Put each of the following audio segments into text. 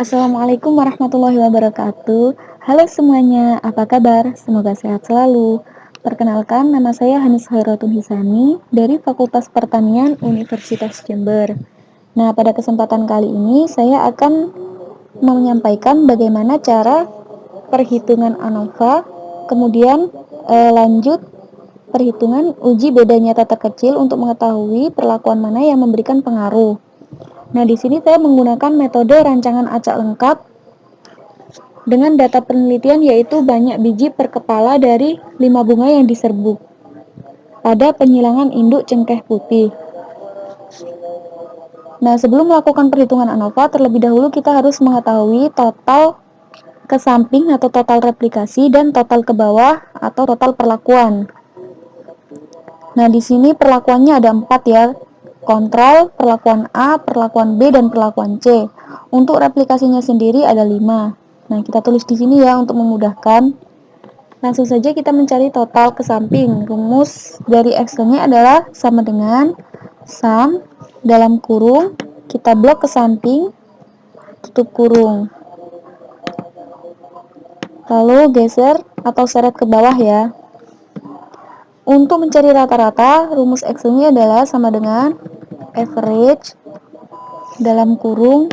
Assalamualaikum warahmatullahi wabarakatuh. Halo semuanya, apa kabar? Semoga sehat selalu. Perkenalkan, nama saya Hanis Khairatun Hisani dari Fakultas Pertanian Universitas Jember. Nah, pada kesempatan kali ini saya akan menyampaikan bagaimana cara perhitungan ANOVA, kemudian lanjut perhitungan uji beda nyata terkecil untuk mengetahui perlakuan mana yang memberikan pengaruh. Nah, di sini saya menggunakan metode rancangan acak lengkap dengan data penelitian yaitu banyak biji per kepala dari 5 bunga yang diserbuk pada penyilangan induk cengkeh putih. Nah, sebelum melakukan perhitungan ANOVA, terlebih dahulu kita harus mengetahui total ke samping atau total replikasi dan total ke bawah atau total perlakuan. Nah, di sini perlakuannya ada 4 ya. Kontrol, perlakuan A, perlakuan B, dan perlakuan C. Untuk replikasinya sendiri ada 5. Nah, kita tulis di sini ya untuk memudahkan. Langsung saja kita mencari total ke samping. Rumus dari Excel-nya adalah sama dengan sum dalam kurung, kita blok ke samping, tutup kurung. Lalu geser atau seret ke bawah ya. Untuk mencari rata-rata, rumus Excel-nya adalah sama dengan average dalam kurung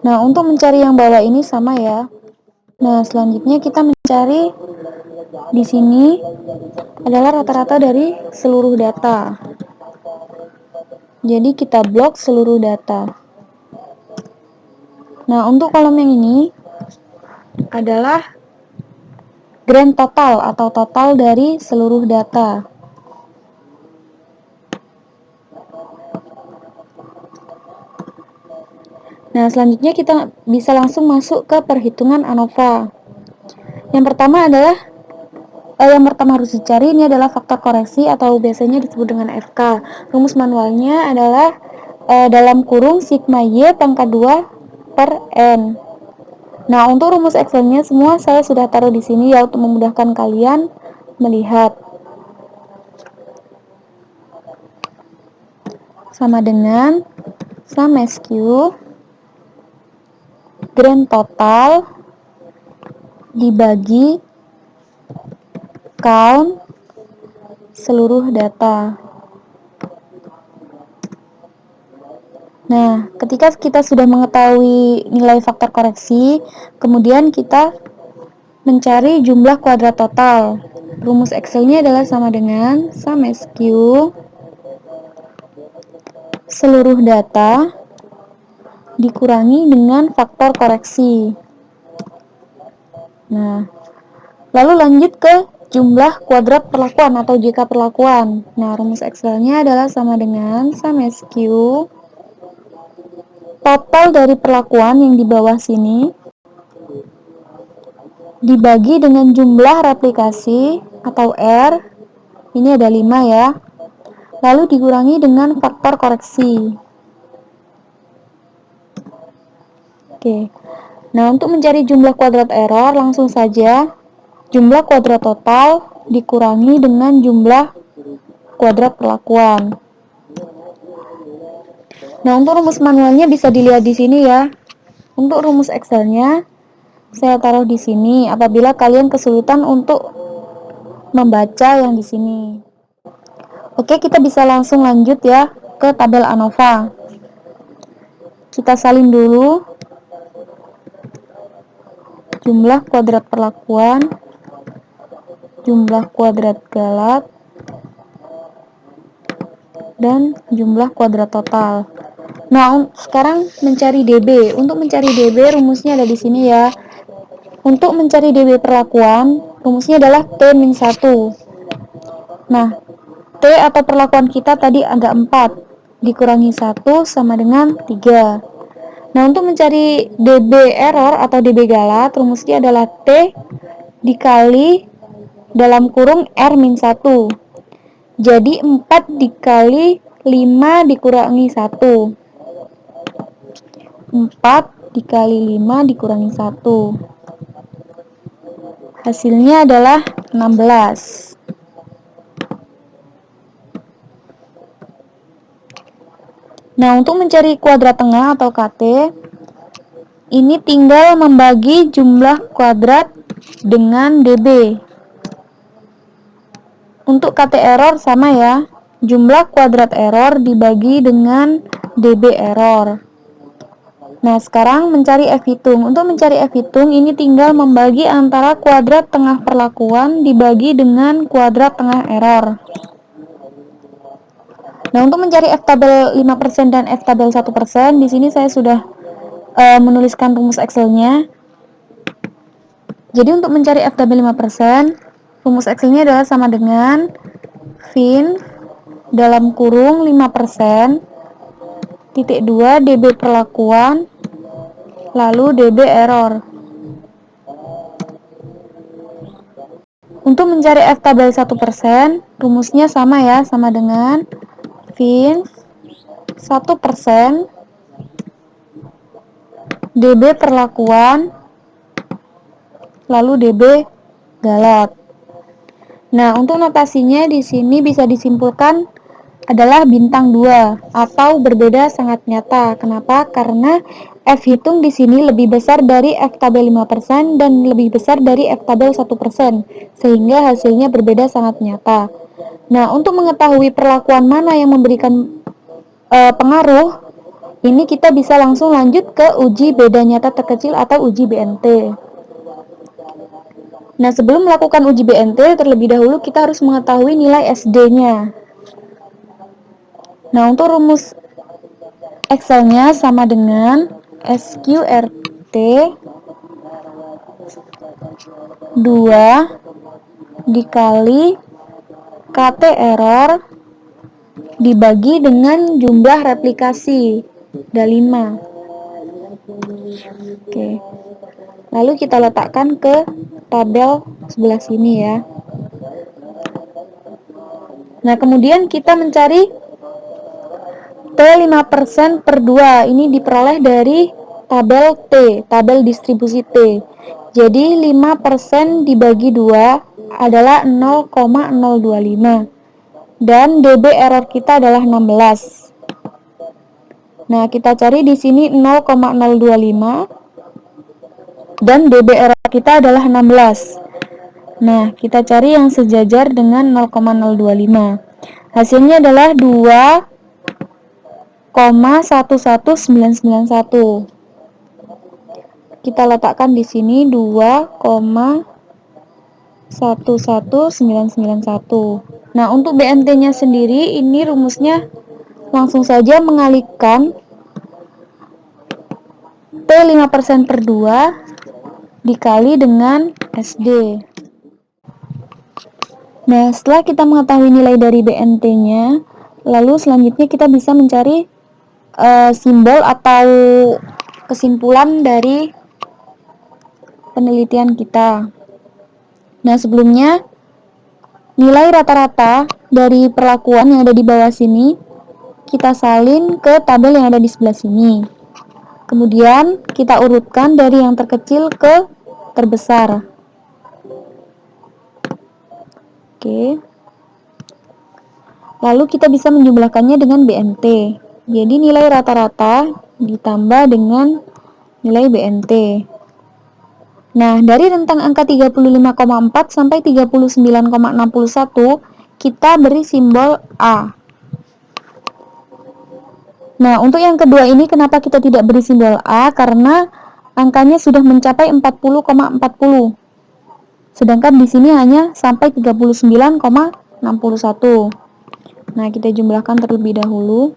Nah, untuk mencari yang bawah ini sama ya. Nah, selanjutnya kita mencari di sini adalah rata-rata dari seluruh data. Jadi kita blok seluruh data. Nah, untuk kolom yang ini adalah grand total atau total dari seluruh data. Nah, selanjutnya kita bisa langsung masuk ke perhitungan ANOVA. Yang pertama harus dicari ini adalah faktor koreksi atau biasanya disebut dengan FK. Rumus manualnya adalah dalam kurung sigma Y pangkat 2 per N. Nah, untuk rumus Excel-nya semua saya sudah taruh di sini ya untuk memudahkan kalian melihat. Sama dengan sum SQ grand total dibagi count seluruh data. Nah, ketika kita sudah mengetahui nilai faktor koreksi, kemudian kita mencari jumlah kuadrat total. Rumus Excel-nya adalah sama dengan sum SQ seluruh data dikurangi dengan faktor koreksi. Nah, lalu lanjut ke jumlah kuadrat perlakuan atau JK perlakuan. Nah, rumus Excel-nya adalah sama dengan sum SQ total dari perlakuan yang di bawah sini dibagi dengan jumlah replikasi atau R, ini ada 5 ya, lalu dikurangi dengan faktor koreksi. Oke, nah untuk mencari jumlah kuadrat error, langsung saja jumlah kuadrat total dikurangi dengan jumlah kuadrat perlakuan. Nah, untuk rumus manualnya bisa dilihat di sini ya. Untuk rumus Excel-nya saya taruh di sini apabila kalian kesulitan untuk membaca yang di sini. Oke, kita bisa langsung lanjut ya ke tabel ANOVA. Kita salin dulu jumlah kuadrat perlakuan, jumlah kuadrat galat, dan jumlah kuadrat total. Nah, sekarang mencari DB. Untuk mencari DB rumusnya ada di sini ya. Untuk mencari DB perlakuan, rumusnya adalah T-1. Nah, T atau perlakuan kita tadi ada 4, dikurangi 1 sama dengan 3. Nah, untuk mencari DB error atau DB galat, rumusnya adalah T dikali dalam kurung R-1. Jadi 4 dikali 5 dikurangi 1. 4 dikali 5 dikurangi 1. Hasilnya adalah 16. Nah, untuk mencari kuadrat tengah atau KT, ini tinggal membagi jumlah kuadrat dengan DB. Untuk KT error sama ya, jumlah kuadrat error dibagi dengan DB error. Nah, sekarang mencari F hitung. Untuk mencari F hitung, ini tinggal membagi antara kuadrat tengah perlakuan dibagi dengan kuadrat tengah error. Nah, untuk mencari F tabel 5% dan F tabel 1%, di sini saya sudah menuliskan rumus Excel-nya. Jadi untuk mencari F tabel 5%, rumus Excel-nya adalah sama dengan fin dalam kurung 5% titik 2 DB perlakuan lalu DB error. Untuk mencari F tabel 1%, rumusnya sama ya, sama dengan fin 1% DB perlakuan lalu DB galot. Nah, untuk notasinya di sini bisa disimpulkan adalah bintang 2 atau berbeda sangat nyata. Kenapa? Karena F hitung di sini lebih besar dari F tabel 5% dan lebih besar dari F tabel 1%, sehingga hasilnya berbeda sangat nyata. Nah, untuk mengetahui perlakuan mana yang memberikan pengaruh, ini kita bisa langsung lanjut ke uji beda nyata terkecil atau uji BNT. Nah, sebelum melakukan uji BNT, terlebih dahulu kita harus mengetahui nilai SD-nya. Nah, untuk rumus Excel-nya sama dengan SQRT 2 dikali KT error dibagi dengan jumlah replikasi, ada 5. Oke. Lalu kita letakkan ke tabel sebelah sini ya. Nah, kemudian kita mencari T 5% per 2. Ini diperoleh dari tabel T, tabel distribusi T. Jadi 5% dibagi 2 adalah 0,025. Dan DB error kita adalah 16. Nah, kita cari di sini 0,025 dan DB error kita adalah 16. Nah, kita cari yang sejajar dengan 0,025. Hasilnya adalah 2,11991. Kita letakkan di sini 2,11991. Nah, untuk BNT-nya sendiri ini rumusnya langsung saja mengalihkan T 5% per 2 dikali dengan SD. Nah, setelah kita mengetahui nilai dari BNT-nya, lalu selanjutnya kita bisa mencari simbol atau kesimpulan dari penelitian kita. Nah, sebelumnya nilai rata-rata dari perlakuan yang ada di bawah sini kita salin ke tabel yang ada di sebelah sini. Kemudian kita urutkan dari yang terkecil ke terbesar. Oke. Lalu kita bisa menjumlahkannya dengan BNT. Jadi nilai rata-rata ditambah dengan nilai BNT. Nah, dari rentang angka 35,4 sampai 39,61 kita beri simbol A. Nah, untuk yang kedua ini kenapa kita tidak beri simbol A? Karena angkanya sudah mencapai 40,40. Sedangkan di sini hanya sampai 39,61. Nah, kita jumlahkan terlebih dahulu.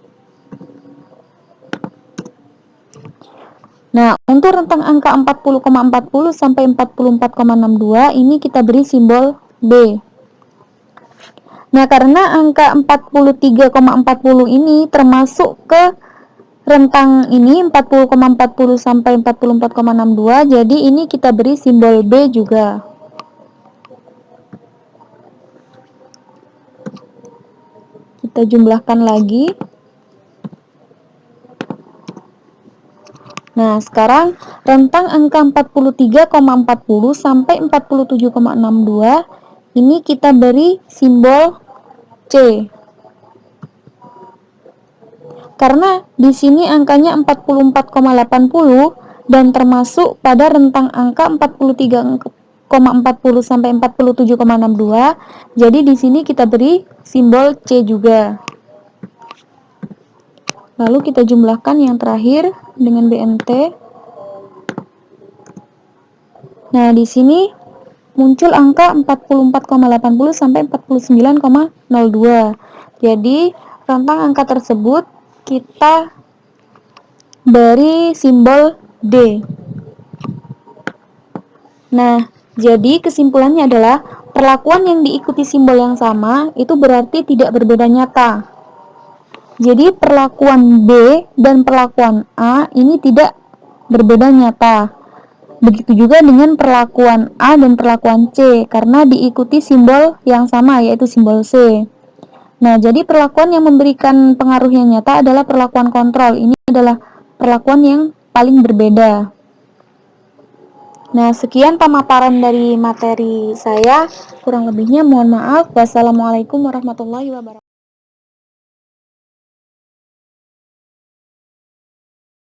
Nah, untuk rentang angka 40,40 sampai 44,62 ini kita beri simbol B. Nah, karena angka 43,40 ini termasuk ke rentang ini 40,40 sampai 44,62, jadi ini kita beri simbol B juga. Kita jumlahkan lagi. Nah, sekarang rentang angka 43,40 sampai 47,62 ini kita beri simbol C. Karena di sini angkanya 44,80 dan termasuk pada rentang angka 43,40 sampai 47,62. Jadi di sini kita beri simbol C juga. Lalu kita jumlahkan yang terakhir dengan BMT. Nah, di sini muncul angka 44,80 sampai 49,02. Jadi, rentang angka tersebut kita beri simbol D. Nah, jadi kesimpulannya adalah perlakuan yang diikuti simbol yang sama itu berarti tidak berbeda nyata. Jadi perlakuan B dan perlakuan A ini tidak berbeda nyata. Begitu juga dengan perlakuan A dan perlakuan C karena diikuti simbol yang sama yaitu simbol C. Nah, jadi perlakuan yang memberikan pengaruh yang nyata adalah perlakuan kontrol. Ini adalah perlakuan yang paling berbeda. Nah, sekian pemaparan dari materi saya. Kurang lebihnya mohon maaf. Wassalamualaikum warahmatullahi wabarakatuh.